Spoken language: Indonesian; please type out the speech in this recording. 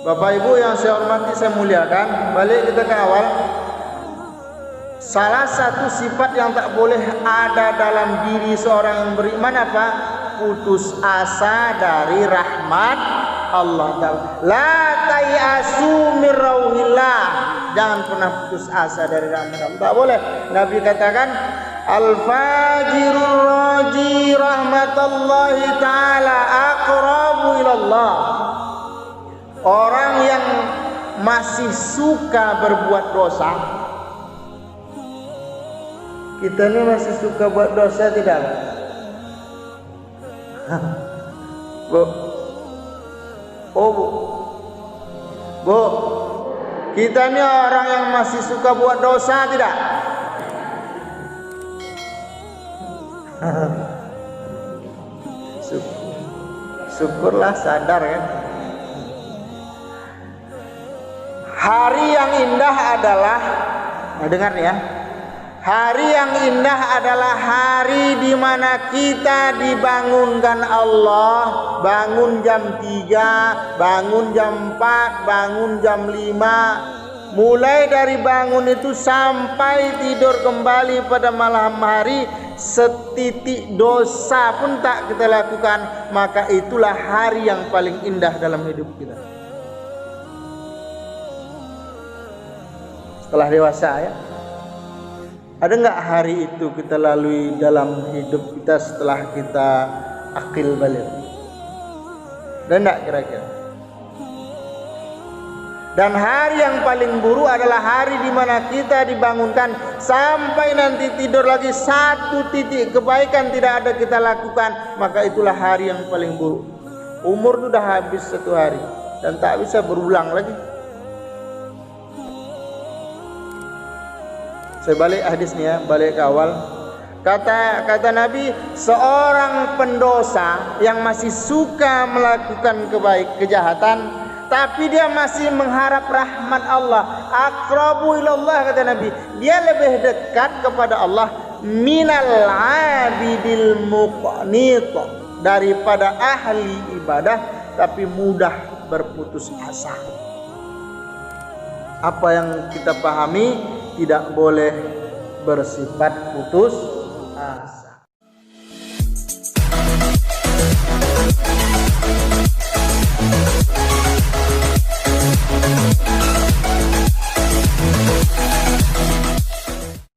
Bapak Ibu yang saya hormati, saya muliakan, balik kita ke awal. Salah satu sifat yang tak boleh ada dalam diri seorang yang beriman apa? Putus asa dari rahmat Allah Ta'ala. La tayasu min rauhillah. Jangan pernah putus asa dari rahmat Allah. Tak boleh. Nabi katakan, al-fajirur raji rahmatallahi ta'ala aqrabu ilallah. Orang yang masih suka berbuat dosa. Kita ini masih suka buat dosa tidak? Bu. Oh bu. Bu. Kita ini orang yang masih suka buat dosa tidak? Syukurlah sadar ya. Hari yang indah adalah, dengar ya. Hari yang indah adalah hari di mana kita dibangunkan Allah, bangun jam 3, bangun jam 4, bangun jam 5. Mulai dari bangun itu sampai tidur kembali pada malam hari, setitik dosa pun tak kita lakukan, maka itulah hari yang paling indah dalam hidup kita. Setelah dewasa ya. Ada enggak hari itu kita lalui dalam hidup kita setelah kita akil balik? Dan enggak kira-kira? Dan hari yang paling buruk adalah hari di mana kita dibangunkan sampai nanti tidur lagi, satu titik kebaikan tidak ada kita lakukan, maka itulah hari yang paling buruk. Umur sudah habis satu hari dan tak bisa berulang lagi. Saya balik hadis nih ya, balik ke awal. Kata Nabi, seorang pendosa yang masih suka melakukan kejahatan, tapi dia masih mengharap rahmat Allah, aqrabu ilallah, kata Nabi, dia lebih dekat kepada Allah minal abidil muqnit, daripada ahli ibadah tapi mudah berputus asa. Apa yang kita pahami, tidak boleh bersifat putus asa.